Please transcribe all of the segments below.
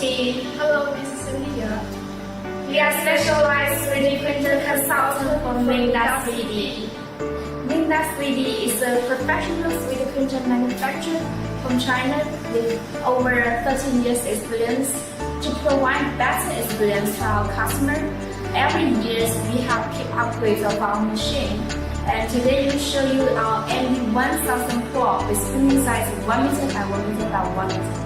Lucy. Hello, this is Cynthia. We are specialized 3D printer consultant for Mingda 3D. Mingda 3D is a professional 3D printer manufacturer from China with over 13 years experience. To provide better experience to our customer, every year we have keep upgrades of our machine. And today we show you our MD1000 Pro with printing size 1 meter by 1 meter by 1 meter.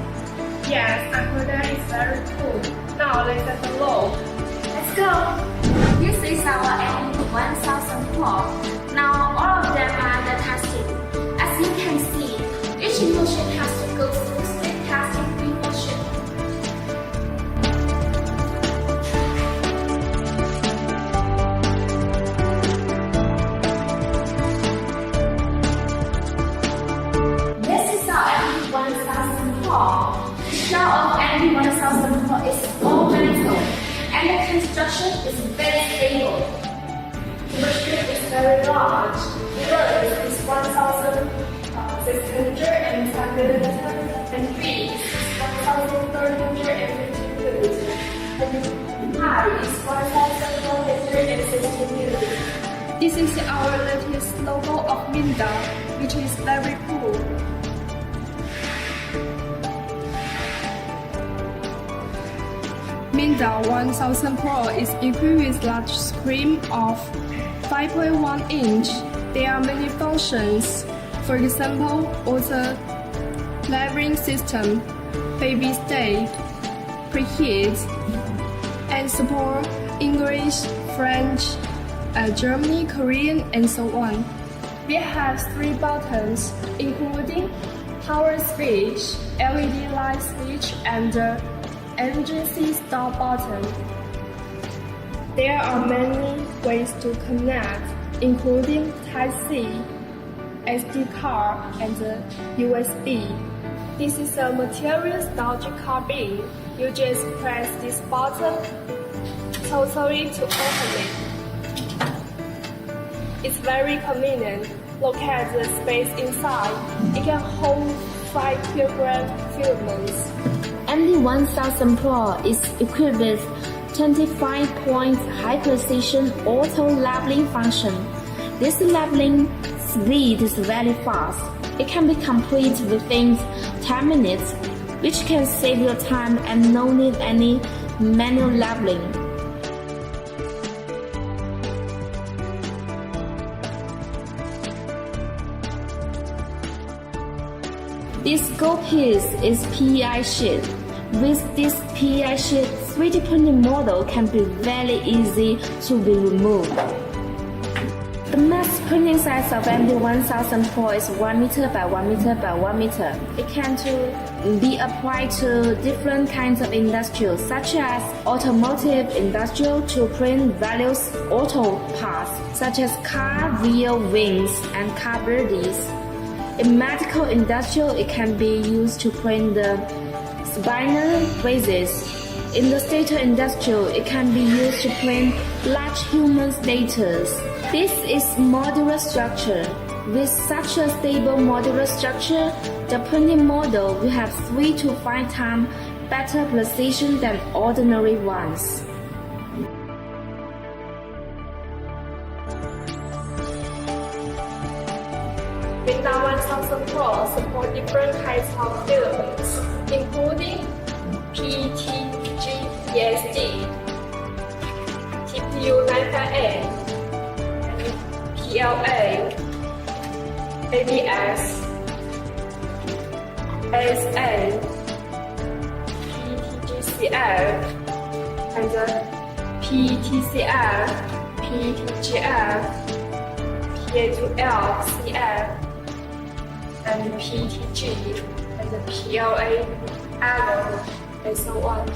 Yes, I heard that is very cool. Now let's have a look. Let's go! This is our MD1000 Pro. Now all of them are under testing. As you can see, each machine has to go through strict testing before shipping. This is our MD1000 Pro. The shell of MD1000 Pro is all metal, and the construction is very stable. The machine is very large. The width is 1,610 and width is 1,350 millimeters, and height is 1,160 millimeters. This is our latest logo of Mingda, which is very cool. Mingda 1000 Pro is equipped with large screen of 5.1 inch. There are many functions. For example, auto leveling system, baby stay, preheat, and support English, French, German, Korean, and so on. We have 3 buttons, including power switch, LED light switch, and emergency stop button. There are many ways to connect, including Type-C, SD card, and USB. This is a material storage carbine. You just press this button totally to open it. It's very convenient. Look at the space inside. It can hold 5 kg filaments. MD1000 Pro is equipped with 25-point high-precision auto leveling function. This leveling speed is very fast. It can be completed within 10 minutes, which can save your time and no need any manual leveling. This gold piece is PEI sheet. With this PEI sheet, 3D printing model can be very easy to be removed. The max printing size of MD1000 Pro is 1 meter by 1 meter by 1 meter. It can be applied to different kinds of industries, such as automotive industrial to print various auto parts, such as car rear wings and car bodies. In medical industrial, it can be used to print the spinal bases. In the data industrial, it can be used to print large human data. This is modular structure. With such a stable modular structure, the printing model will have 3 to 5 times better precision than ordinary ones. Mingda 1000 Pro support different types of filaments, including PETG-ESD, TPU95A, PLA, ABS, ASA, PETGCF, and PETCF, PETGF, PA2L-CF, and PETG, and PLA, alloy, and so on.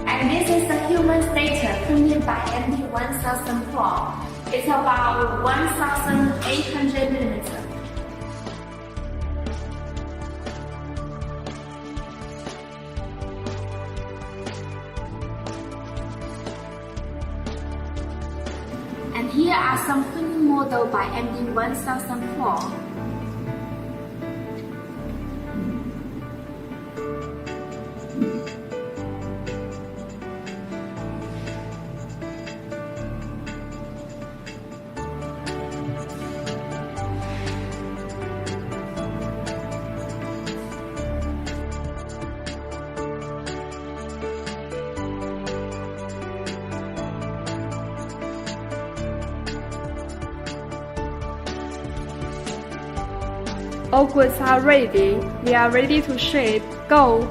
And this is the human data printed by MD1000 Pro. It's about 1,800 millimeters. here are some printing models by MD 1000 Pro. All goods are ready. We are ready to ship. Go!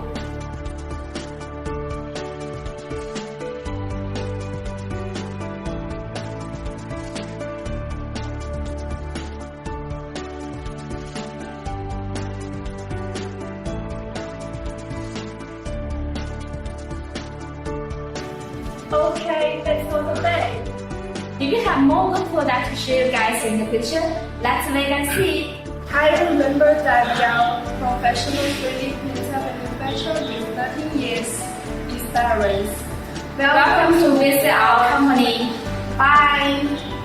Okay, that's all today. If you have more good products to share you guys in the future, let's wait and see. I remember that we are professional 3D printer manufacturer with 13 years experience. Welcome to visit our company. Bye.